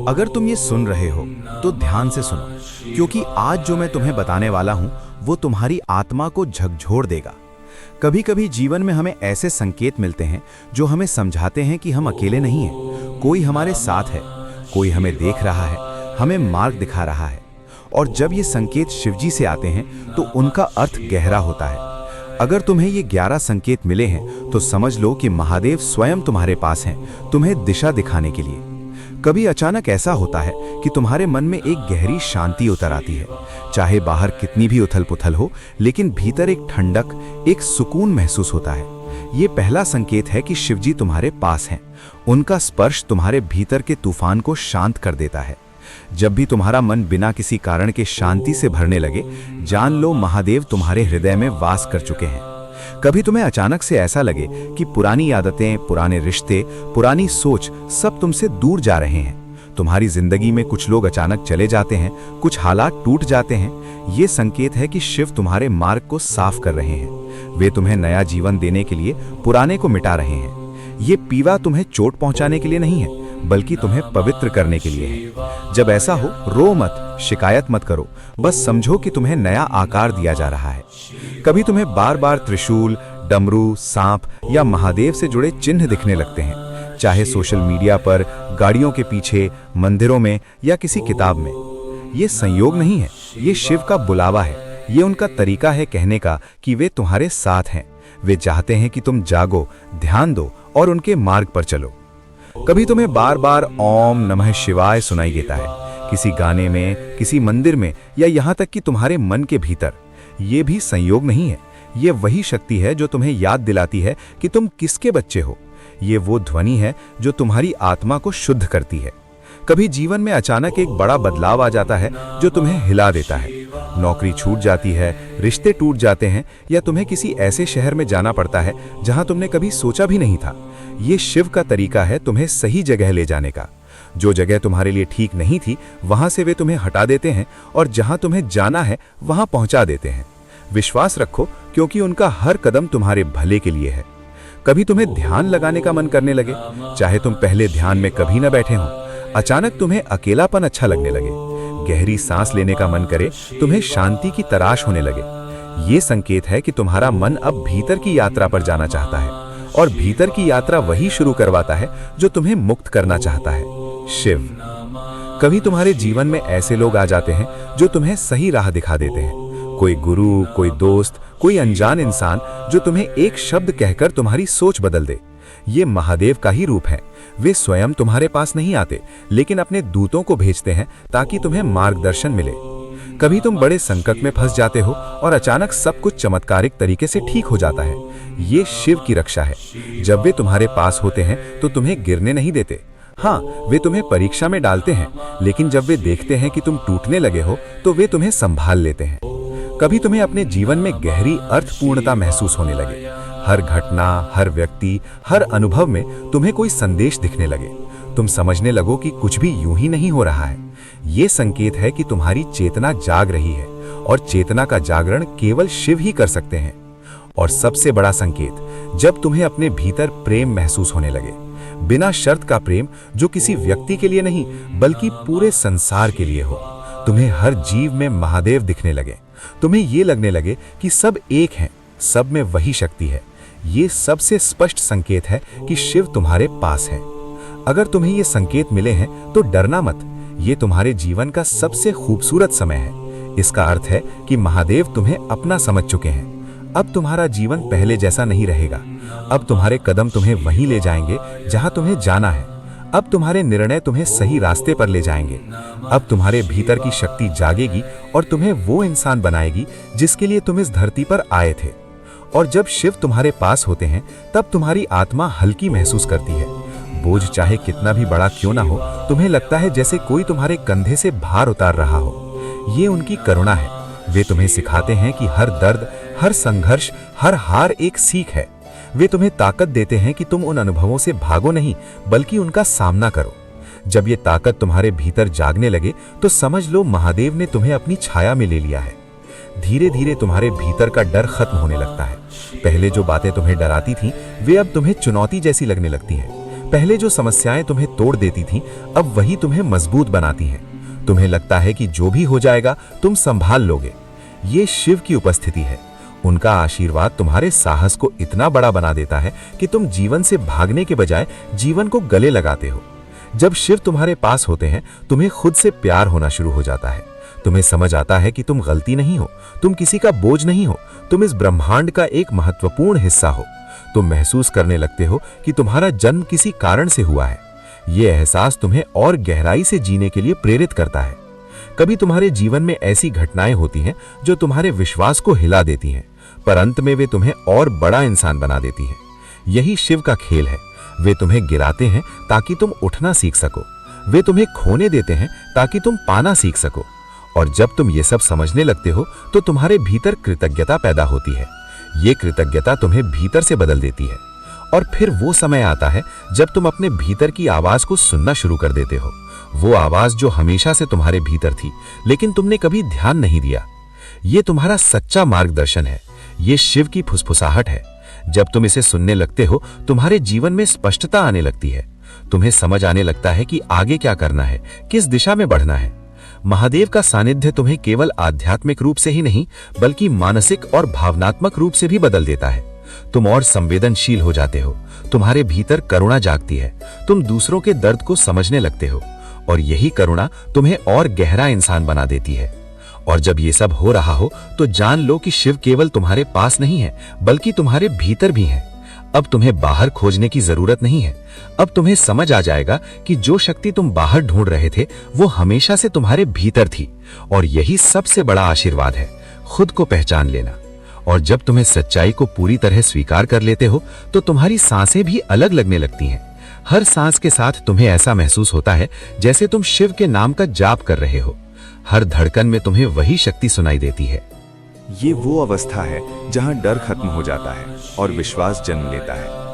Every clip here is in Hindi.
अगर तुम ये सुन रहे हो तो ध्यान से सुनो, क्योंकि आज जो मैं तुम्हें बताने वाला हूं वो तुम्हारी आत्मा को झकझोर देगा। कभी कभी जीवन में हमें ऐसे संकेत मिलते हैं जो हमें समझाते हैं कि हम अकेले नहीं हैं, कोई हमारे साथ है, कोई हमें देख रहा है, हमें मार्ग दिखा रहा है। और जब ये संकेत शिवजी से आते हैं तो उनका अर्थ गहरा होता है। अगर तुम्हें ये 11 संकेत मिले हैं तो समझ लो कि महादेव स्वयं तुम्हारे पास हैं, तुम्हें दिशा दिखाने के लिए। कभी अचानक ऐसा होता है कि तुम्हारे मन में एक गहरी शांति उतर आती है, चाहे बाहर कितनी भी उथल पुथल हो, लेकिन भीतर एक ठंडक, एक सुकून महसूस होता है। ये पहला संकेत है कि शिवजी तुम्हारे पास हैं। उनका स्पर्श तुम्हारे भीतर के तूफान को शांत कर देता है। जब भी तुम्हारा मन बिना किसी कारण के शांति से भरने लगे, जान लो महादेव तुम्हारे हृदय में वास कर चुके हैं। कभी तुम्हें अचानक से ऐसा लगे कि पुरानी आदतें, पुराने रिश्ते, पुरानी सोच सब तुमसे दूर जा रहे हैं। तुम्हारी जिंदगी में कुछ लोग अचानक चले जाते हैं, कुछ हालात टूट जाते हैं। ये संकेत है कि शिव तुम्हारे मार्ग को साफ कर रहे हैं। वे तुम्हें नया जीवन देने के लिए पुराने को मिटा रहे हैं। ये पीवा तुम्हें चोट पहुंचाने के लिए नहीं है, बल्कि तुम्हें पवित्र करने के लिए है। जब ऐसा हो, रो मत, शिकायत मत करो, बस समझो कि तुम्हें नया आकार दिया जा रहा है। कभी तुम्हें बार बार त्रिशूल, डमरू, सांप या महादेव से जुड़े चिन्ह दिखने लगते हैं, चाहे सोशल मीडिया पर, गाड़ियों के पीछे, मंदिरों में या किसी किताब में। ये संयोग नहीं है, ये शिव का बुलावा है। ये उनका तरीका है कहने का कि वे तुम्हारे साथ हैं। वे चाहते हैं कि तुम जागो, ध्यान दो और उनके मार्ग पर चलो। कभी तुम्हें बार बार ओम नमः शिवाय सुनाई देता है, किसी गाने में, किसी मंदिर में या यहाँ तक कि तुम्हारे मन के भीतर। ये भी संयोग नहीं है, ये वही शक्ति है जो तुम्हें याद दिलाती है कि तुम किसके बच्चे हो। ये वो ध्वनि है जो तुम्हारी आत्मा को शुद्ध करती है। कभी जीवन में अचानक एक बड़ा बदलाव आ जाता है जो तुम्हें हिला देता है। नौकरी छूट जाती है, रिश्ते टूट जाते हैं या तुम्हें किसी ऐसे शहर में जाना पड़ता है जहां तुमने कभी सोचा भी नहीं था। ये शिव का तरीका है तुम्हें सही जगह ले जाने का। जो जगह तुम्हारे लिए ठीक नहीं थी, वहां से वे तुम्हें हटा देते हैं और जहां तुम्हें जाना है वहां पहुंचा देते हैं। विश्वास रखो, क्योंकि उनका हर कदम तुम्हारे भले के लिए है। कभी तुम्हें ध्यान लगाने का मन करने लगे, चाहे तुम पहले ध्यान में कभी न बैठे हो। अचानक तुम्हें अकेलापन अच्छा लगने लगे, गहरी सांस लेने का मन करे, तुम्हें शांति की तलाश होने लगे। ये संकेत है कि तुम्हारा मन अब भीतर की यात्रा पर जाना चाहता है, और भीतर की यात्रा वही शुरू करवाता है जो तुम्हें मुक्त करना चाहता है, शिव। कभी तुम्हारे जीवन में ऐसे लोग आ जाते हैं जो तुम्हें सही राह दिखा देते हैं। कोई गुरु, कोई दोस्त, कोई अनजान इंसान जो तुम्हें एक शब्द कहकर तुम्हारी सोच बदल दे। ये महादेव का ही रूप है। वे स्वयं तुम्हारे पास नहीं आते, लेकिन अपने दूतों को भेजते हैं ताकि तुम्हें मार्गदर्शन मिले। कभी तुम बड़े संकट में फंस जाते हो और अचानक सब कुछ चमत्कारिक तरीके से ठीक हो जाता है। ये शिव की रक्षा है। जब वे तुम्हारे पास होते हैं तो तुम्हें गिरने नहीं देते। हाँ, वे तुम्हें परीक्षा में डालते हैं, लेकिन जब वे देखते हैं कि तुम टूटने लगे हो तो वे तुम्हें संभाल लेते हैं। कभी तुम्हें अपने जीवन में गहरी अर्थपूर्णता महसूस होने लगे। हर घटना, हर व्यक्ति, हर अनुभव में तुम्हें कोई संदेश दिखने लगे। तुम समझने लगो कि कुछ भी यूं ही नहीं हो रहा है। ये संकेत है कि तुम्हारी चेतना जाग रही है, और चेतना का जागरण केवल शिव ही कर सकते हैं। और सबसे बड़ा संकेत, जब तुम्हें अपने भीतर प्रेम महसूस होने लगे, बिना शर्त का प्रेम जो किसी व्यक्ति के लिए नहीं बल्कि पूरे संसार के लिए हो। तुम्हें हर जीव में महादेव दिखने लगे। तुम्हें ये लगने लगे कि सब एक हैं, सब में वही शक्ति है। ये सबसे स्पष्ट संकेत है कि शिव तुम्हारे पास है। अगर तुम्हें ये संकेत मिले हैं तो डरना मत। ये तुम्हारे जीवन का सबसे खूबसूरत समय है। इसका अर्थ है कि महादेव तुम्हें अपना समझ चुके हैं। अब तुम्हारा जीवन पहले जैसा नहीं रहेगा। अब तुम्हारे कदम तुम्हें वहीं ले जाएंगे जहां तुम्हें जाना है। अब तुम्हारे निर्णय तुम्हें सही रास्ते पर ले जाएंगे। अब तुम्हारे भीतर की शक्ति जागेगी और तुम्हें वो इंसान बनाएगी जिसके लिए तुम इस धरती पर आए थे। और जब शिव तुम्हारे पास होते हैं तब तुम्हारी आत्मा हल्की महसूस करती है। बोझ चाहे कितना भी बड़ा क्यों ना हो, तुम्हें लगता है जैसे कोई तुम्हारे कंधे से भार उतार रहा हो। ये उनकी करुणा है। वे तुम्हें सिखाते हैं कि हर दर्द, हर संघर्ष, हर हार एक सीख है। वे तुम्हें ताकत देते हैं कि तुम उन अनुभवों से भागो नहीं, बल्कि उनका सामना करो। जब ये ताकत तुम्हारे भीतर जागने लगे तो समझ लो महादेव ने तुम्हें अपनी छाया में ले लिया है। धीरे धीरे तुम्हारे भीतर का डर खत्म होने लगता है। पहले जो बातें तुम्हें डराती थीं, वे अब तुम्हें चुनौती जैसी लगने लगती हैं। पहले जो समस्याएं तुम्हें तोड़ देती थीं, अब वही तुम्हें मजबूत बनाती हैं। तुम्हें लगता है कि जो भी हो जाएगा तुम संभाल लोगे। ये शिव की उपस्थिति है। उनका आशीर्वाद तुम्हारे साहस को इतना बड़ा बना देता है कि तुम जीवन से भागने के बजाय जीवन को गले लगाते हो। जब शिव तुम्हारे पास होते हैं, तुम्हें खुद से प्यार होना शुरू हो जाता है। तुम्हें समझ आता है कि तुम गलती नहीं हो, तुम किसी का बोझ नहीं हो, तुम इस ब्रह्मांड का एक महत्वपूर्ण हिस्सा हो। तुम महसूस करने लगते हो कि तुम्हारा जन्म किसी कारण से हुआ है। यह एहसास तुम्हें और गहराई से जीने के लिए प्रेरित करता है। कभी तुम्हारे जीवन में ऐसी घटनाएं होती हैं जो तुम्हारे विश्वास को हिला देती हैं, पर अंत में वे तुम्हें और बड़ा इंसान बना देती हैं। यही शिव का खेल है। वे तुम्हें गिराते हैं ताकि तुम उठना सीख सको। वे तुम्हें खोने देते हैं ताकि तुम पाना सीख सको। और जब तुम ये सब समझने लगते हो तो तुम्हारे भीतर कृतज्ञता पैदा होती है। ये कृतज्ञता तुम्हें भीतर से बदल देती है। और फिर वो समय आता है जब तुम अपने भीतर की आवाज को सुनना शुरू कर देते हो। वो आवाज जो हमेशा से तुम्हारे भीतर थी, लेकिन तुमने कभी ध्यान नहीं दिया। ये तुम्हारा सच्चा मार्गदर्शन है। ये शिव की फुसफुसाहट है। जब तुम इसे सुनने लगते हो, तुम्हारे जीवन में स्पष्टता आने लगती है। तुम्हें समझ आने लगता है कि आगे क्या करना है, किस दिशा में बढ़ना है। महादेव का सानिध्य तुम्हें केवल आध्यात्मिक रूप से ही नहीं, बल्कि मानसिक और भावनात्मक रूप से भी बदल देता है। तुम और संवेदनशील हो जाते हो। तुम्हारे भीतर करुणा जागती है। तुम दूसरों के दर्द को समझने लगते हो, और यही करुणा तुम्हें और गहरा इंसान बना देती है। और जब ये सब हो रहा हो तो जान लो कि शिव केवल तुम्हारे पास नहीं है, बल्कि तुम्हारे भीतर भी है। अब तुम्हें बाहर खोजने की जरूरत नहीं है। अब तुम्हें समझ आ जाएगा कि जो शक्ति तुम बाहर ढूंढ रहे थे, वो हमेशा से तुम्हारे भीतर थी। और यही सबसे बड़ा आशीर्वाद है, खुद को पहचान लेना। और जब तुम्हें सच्चाई को पूरी तरह स्वीकार कर लेते हो, तो तुम्हारी सांसें भी अलग लगने लगती हैं। हर सांस के साथ तुम्हें ऐसा महसूस होता है जैसे तुम शिव के नाम का जाप कर रहे हो। हर धड़कन में तुम्हें वही शक्ति सुनाई देती है। ये वो अवस्था है जहां डर खत्म हो जाता है और विश्वास जन्म लेता है।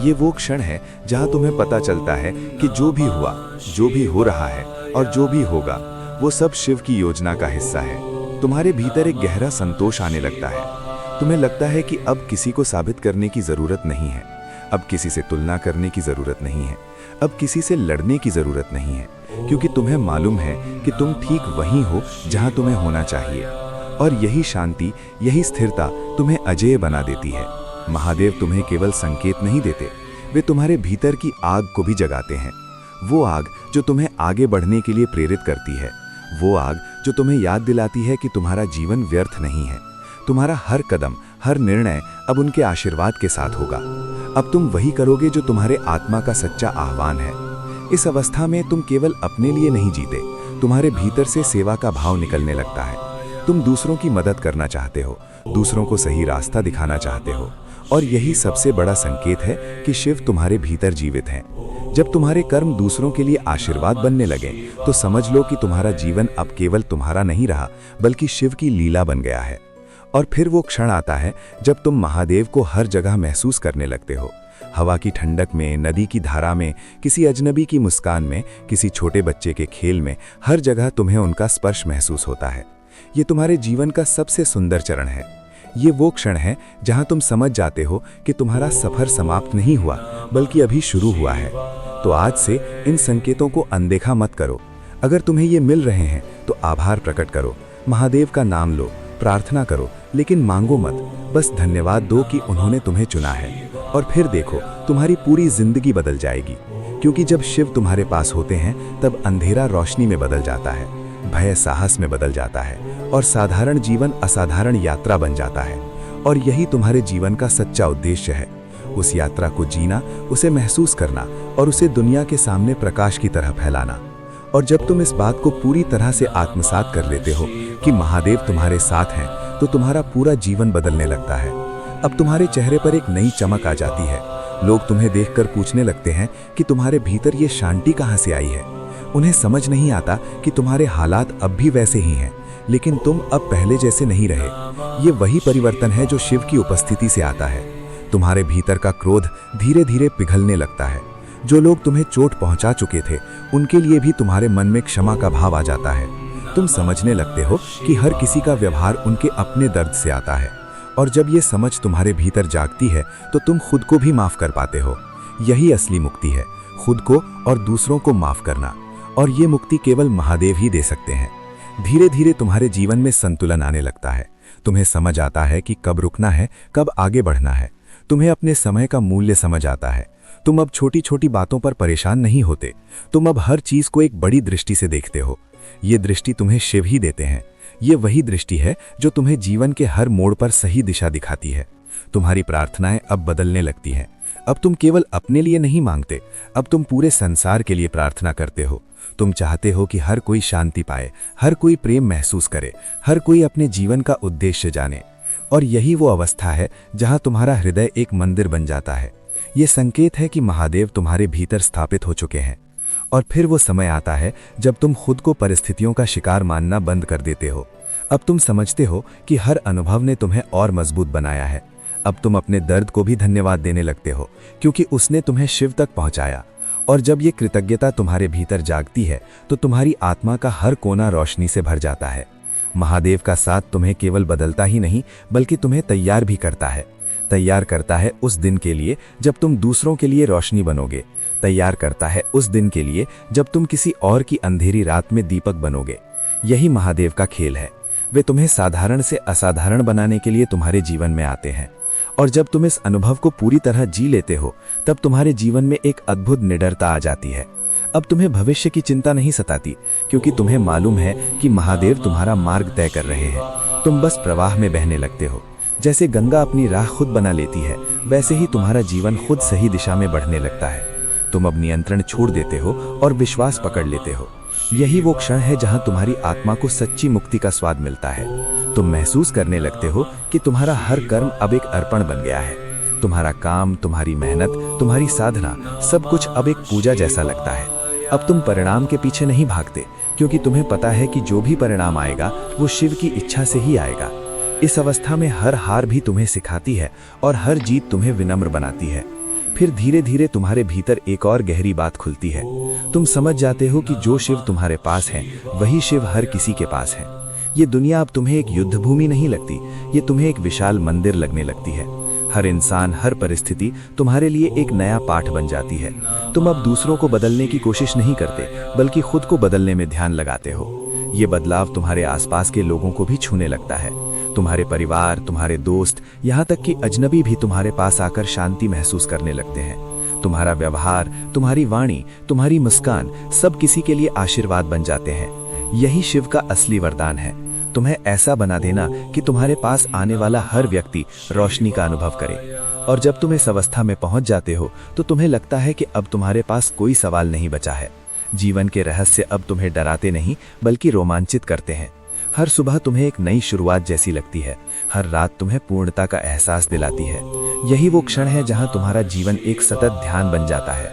ये वो क्षण है जहां तुम्हें पता चलता है कि जो भी हुआ, जो भी हो रहा है और जो भी होगा, वो सब शिव की योजना का हिस्सा है। तुम्हारे भीतर एक गहरा संतोष आने लगता है। तुम्हें लगता है कि अब किसी को साबित करने की जरूरत नहीं है, अब किसी से तुलना करने की जरूरत नहीं है, अब किसी से लड़ने की जरूरत नहीं है, क्योंकि तुम्हें मालूम है कि तुम ठीक वहीं हो जहां तुम्हें होना चाहिए। और यही शांति, यही स्थिरता तुम्हें अजेय बना देती है। महादेव तुम्हें केवल संकेत नहीं देते, वे तुम्हारे भीतर की आग को भी जगाते हैं। वो आग जो तुम्हें आगे बढ़ने के लिए प्रेरित करती है। वो आग जो तुम्हें याद दिलाती है कि तुम्हारा जीवन व्यर्थ नहीं है। तुम्हारा हर कदम, हर निर्णय अब उनके आशीर्वाद के साथ होगा। अब तुम वही करोगे जो तुम्हारे आत्मा का सच्चा आह्वान है। इस अवस्था में तुम केवल अपने लिए नहीं जीते, तुम्हारे भीतर से सेवा का भाव निकलने लगता है। तुम दूसरों की मदद करना चाहते हो, दूसरों को सही रास्ता दिखाना चाहते हो। और यही सबसे बड़ा संकेत है कि शिव तुम्हारे भीतर जीवित हैं। जब तुम्हारे कर्म दूसरों के लिए आशीर्वाद बनने लगे, तो समझ लो कि तुम्हारा जीवन अब केवल तुम्हारा नहीं रहा, बल्कि शिव की लीला बन गया है। और फिर वो क्षण आता है जब तुम महादेव को हर जगह महसूस करने लगते हो। हवा की ठंडक में, नदी की धारा में, किसी अजनबी की मुस्कान में, किसी छोटे बच्चे के खेल में, हर जगह तुम्हें उनका स्पर्श महसूस होता है। ये तुम्हारे जीवन का सबसे सुंदर चरण है। ये वो क्षण है जहां तुम समझ जाते हो कि तुम्हारा सफर समाप्त नहीं हुआ, बल्कि अभी शुरू हुआ है। तो आज से इन संकेतों को अनदेखा मत करो। अगर तुम्हें ये मिल रहे हैं तो आभार प्रकट करो, महादेव का नाम लो, प्रार्थना करो, लेकिन मांगो मत। बस धन्यवाद दो कि उन्होंने तुम्हें चुना है। और फिर देखो, तुम्हारी पूरी जिंदगी बदल जाएगी। क्योंकि जब शिव तुम्हारे पास होते हैं, तब अंधेरा रोशनी में बदल जाता है, भय साहस में बदल जाता है, और साधारण जीवन असाधारण यात्रा बन जाता है। और यही तुम्हारे जीवन का सच्चा उद्देश्य है। उस यात्रा को जीना, उसे महसूस करना और उसे दुनिया के सामने प्रकाश की तरह फैलाना। और जब तुम इस बात को पूरी तरह से आत्मसात कर लेते हो कि महादेव तुम्हारे साथ हैं, तो तुम्हारा पूरा जीवन बदलने लगता है। अब तुम्हारे चेहरे पर एक नई चमक आ जाती है। लोग तुम्हें देखकर पूछने लगते हैं कि तुम्हारे भीतर ये शांति कहाँ से आई है। उन्हें समझ नहीं आता कि तुम्हारे हालात अब भी वैसे ही हैं, लेकिन तुम अब पहले जैसे नहीं रहे। ये वही परिवर्तन है जो शिव की उपस्थिति से आता है। तुम्हारे भीतर का क्रोध धीरे धीरे पिघलने लगता है। जो लोग तुम्हें चोट पहुंचा चुके थे, उनके लिए भी तुम्हारे मन में क्षमा का भाव आ जाता है। तुम समझने लगते हो कि हर किसी का व्यवहार उनके अपने दर्द से आता है। और जब ये समझ तुम्हारे भीतर जागती है, तो तुम खुद को भी माफ कर पाते हो। यही असली मुक्ति है। खुद को और दूसरों को माफ करना। और ये मुक्ति केवल महादेव ही दे सकते हैं। धीरे धीरे तुम्हारे जीवन में संतुलन आने लगता है। तुम्हें समझ आता है कि कब रुकना है, कब आगे बढ़ना है। तुम्हें अपने समय का मूल्य समझ आता है। तुम अब छोटी छोटी बातों पर परेशान नहीं होते। तुम अब हर चीज को एक बड़ी दृष्टि से देखते हो। ये दृष्टि तुम्हें शिव ही देते हैं। ये वही दृष्टि है जो तुम्हें जीवन के हर मोड़ पर सही दिशा दिखाती है। तुम्हारी प्रार्थनाएं अब बदलने लगती हैं। अब तुम केवल अपने लिए नहीं मांगते, अब तुम पूरे संसार के लिए प्रार्थना करते हो। तुम चाहते हो कि हर कोई शांति पाए, हर कोई प्रेम महसूस करे, हर कोई अपने जीवन का उद्देश्य जाने। और यही वो अवस्था है जहां तुम्हारा हृदय एक मंदिर बन जाता है। ये संकेत है कि महादेव तुम्हारे भीतर स्थापित हो चुके हैं। और फिर वो समय आता है जब तुम खुद को परिस्थितियों का शिकार मानना बंद कर देते हो। अब तुम समझते हो कि हर अनुभव ने तुम्हें और मजबूत बनाया है। अब तुम अपने दर्द को भी धन्यवाद देने लगते हो, क्योंकि उसने तुम्हें शिव तक पहुंचाया। और जब ये कृतज्ञता तुम्हारे भीतर जागती है तो तुम्हारी आत्मा का हर कोना रोशनी से भर जाता है। महादेव का साथ तुम्हें केवल बदलता ही नहीं, बल्कि तुम्हें तैयार भी करता है। तैयार करता है उस दिन के लिए जब तुम दूसरों के लिए रोशनी बनोगे। तैयार करता है उस दिन के लिए जब तुम किसी और की अंधेरी रात में दीपक बनोगे। यही महादेव का खेल है। वे तुम्हें साधारण से असाधारण बनाने के लिए तुम्हारे जीवन में आते हैं। और जब तुम इस अनुभव को पूरी तरह जी लेते हो, तब तुम्हारे जीवन में एक अद्भुत निडरता आ जाती है। अब तुम्हें भविष्य की चिंता नहीं सताती, क्योंकि तुम्हें मालूम है कि महादेव तुम्हारा मार्ग तय कर रहे हैं। तुम बस प्रवाह में बहने लगते हो। जैसे गंगा अपनी राह खुद बना लेती है, वैसे ही तुम्हारा जीवन खुद सही दिशा में बढ़ने लगता है। तुम अब नियंत्रण छोड़ देते हो और विश्वास पकड़ लेते हो। यही वो क्षण है जहां तुम्हारी आत्मा को सच्ची मुक्ति का स्वाद मिलता है। तुम महसूस करने लगते हो कि तुम्हारा हर कर्म अब एक अर्पण बन गया है। तुम्हारा काम, तुम्हारी मेहनत, तुम्हारी साधना, सब कुछ अब एक पूजा जैसा लगता है। अब तुम परिणाम के पीछे नहीं भागते, क्योंकि तुम्हें पता है कि जो भी परिणाम आएगा वो शिव की इच्छा से ही आएगा। इस अवस्था में हर हार भी तुम्हें सिखाती है और हर जीत तुम्हें विनम्र बनाती है। फिर धीरे धीरे तुम्हारे भीतर एक और गहरी बात खुलती है। तुम समझ जाते हो कि जो शिव तुम्हारे पास है, वही शिव हर किसी के पास है। ये दुनिया अब तुम्हें एक युद्ध भूमि नहीं लगती, ये तुम्हें एक विशाल मंदिर लगने लगती है। हर इंसान, हर परिस्थिति तुम्हारे लिए एक नया पाठ बन जाती है। तुम अब दूसरों को बदलने की कोशिश नहीं करते, बल्कि खुद को बदलने में ध्यान लगाते हो। ये बदलाव तुम्हारे आसपास के लोगों को भी छूने लगता है। तुम्हारे परिवार, तुम्हारे दोस्त, यहाँ तक कि अजनबी भी तुम्हारे पास आकर शांति महसूस करने लगते हैं। तुम्हारा व्यवहार, तुम्हारी वाणी, तुम्हारी मुस्कान, सब किसी के लिए आशीर्वाद बन जाते हैं। यही शिव का असली वरदान है, तुम्हें ऐसा बना देना कि तुम्हारे पास आने वाला हर व्यक्ति रोशनी का अनुभव करे। और जब तुम इस अवस्था में पहुंच जाते हो तो तुम्हें लगता है कि अब तुम्हारे पास कोई सवाल नहीं बचा है। जीवन के रहस्य अब तुम्हें डराते नहीं, बल्कि रोमांचित करते हैं। हर सुबह तुम्हें एक नई शुरुआत जैसी लगती है। हर रात तुम्हें पूर्णता का एहसास दिलाती है। यही वो क्षण है जहां तुम्हारा जीवन एक सतत ध्यान बन जाता है।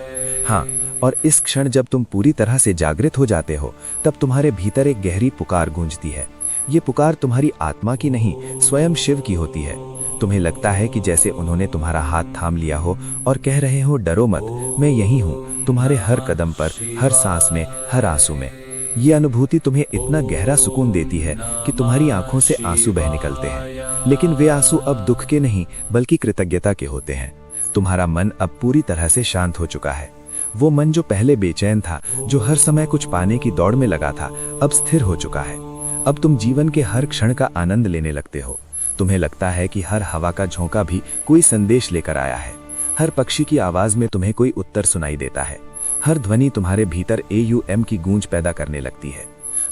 हाँ, और इस क्षण जब तुम पूरी तरह से जागृत हो जाते हो, तब तुम्हारे भीतर एक गहरी पुकार गूंजती है। ये पुकार तुम्हारी आत्मा की नहीं, स्वयं शिव की होती है। तुम्हें लगता है कि जैसे उन्होंने तुम्हारा हाथ थाम लिया हो और कह रहे हो, डरो मत, मैं यही हूँ, तुम्हारे हर कदम पर, हर सांस में, हर आंसू में। ये अनुभूति तुम्हें इतना गहरा सुकून देती है कि तुम्हारी आंखों से आंसू बह निकलते हैं। लेकिन वे आंसू अब दुख के नहीं, बल्कि कृतज्ञता के होते हैं। तुम्हारा मन अब पूरी तरह से शांत हो चुका है। वो मन जो पहले बेचैन था, जो हर समय कुछ पाने की दौड़ में लगा था, अब स्थिर हो चुका है। अब तुम जीवन के हर क्षण का आनंद लेने लगते हो। तुम्हें लगता है कि हर हवा का झोंका भी कोई संदेश लेकर आया है। हर पक्षी की आवाज में तुम्हें कोई उत्तर सुनाई देता है। हर ध्वनि तुम्हारे भीतर AUM की गूंज पैदा करने लगती है।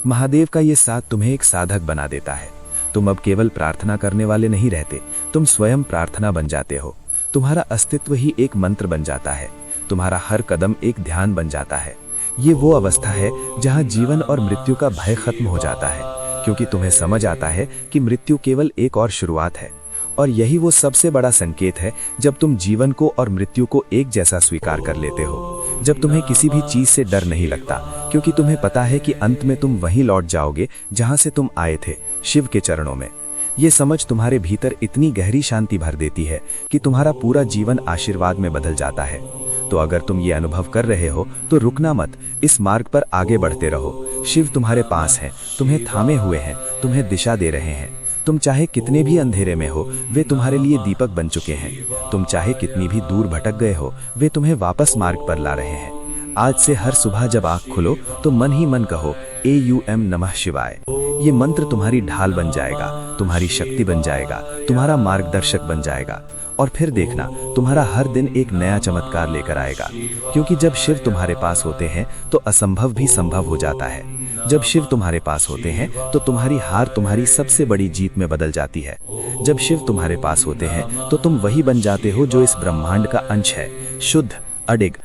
महादेव का ये साथ तुम्हें एक साधक बना देता है। तुम अब केवल प्रार्थना करने वाले नहीं रहते, तुम स्वयं प्रार्थना बन जाते हो। तुम्हारा अस्तित्व ही एक मंत्र बन जाता है। तुम्हारा हर कदम एक ध्यान बन जाता है। ये वो अवस्था है जहां जीवन और मृत्यु का भय खत्म हो जाता है, क्योंकि तुम्हें समझ आता है कि मृत्यु केवल एक और शुरुआत है। और यही वो सबसे बड़ा संकेत है जब तुम जीवन को और मृत्यु को एक जैसा स्वीकार कर लेते हो। जब तुम्हें किसी भी चीज से डर नहीं लगता, क्योंकि तुम्हें पता है कि अंत में तुम वहीं लौट जाओगे जहां से तुम आए थे, शिव के चरणों में। ये समझ तुम्हारे भीतर इतनी गहरी शांति भर देती है कि तुम्हारा पूरा जीवन आशीर्वाद में बदल जाता है। तो अगर तुम ये अनुभव कर रहे हो तो रुकना मत, इस मार्ग पर आगे बढ़ते रहो। शिव तुम्हारे पास हैं, तुम्हें थामे हुए हैं, तुम्हें दिशा दे रहे हैं। तुम चाहे कितने भी अंधेरे में हो, वे तुम्हारे लिए दीपक बन चुके हैं। तुम चाहे कितनी भी दूर भटक गए हो, वे तुम्हें वापस मार्ग पर ला रहे हैं। आज से हर सुबह जब आँख खुलो तो मन ही मन कहो AUM नमः शिवाय। ये मंत्र तुम्हारी ढाल बन जाएगा, तुम्हारी शक्ति बन जाएगा, तुम्हारा मार्गदर्शक बन जाएगा। और फिर देखना, तुम्हारा हर दिन एक नया चमत्कार लेकर आएगा। क्योंकि जब शिव तुम्हारे पास होते हैं तो असंभव भी संभव हो जाता है। जब शिव तुम्हारे पास होते हैं तो तुम्हारी हार तुम्हारी सबसे बड़ी जीत में बदल जाती है। जब शिव तुम्हारे पास होते हैं तो तुम वही बन जाते हो जो इस ब्रह्मांड का अंश है, शुद्ध, अडिग,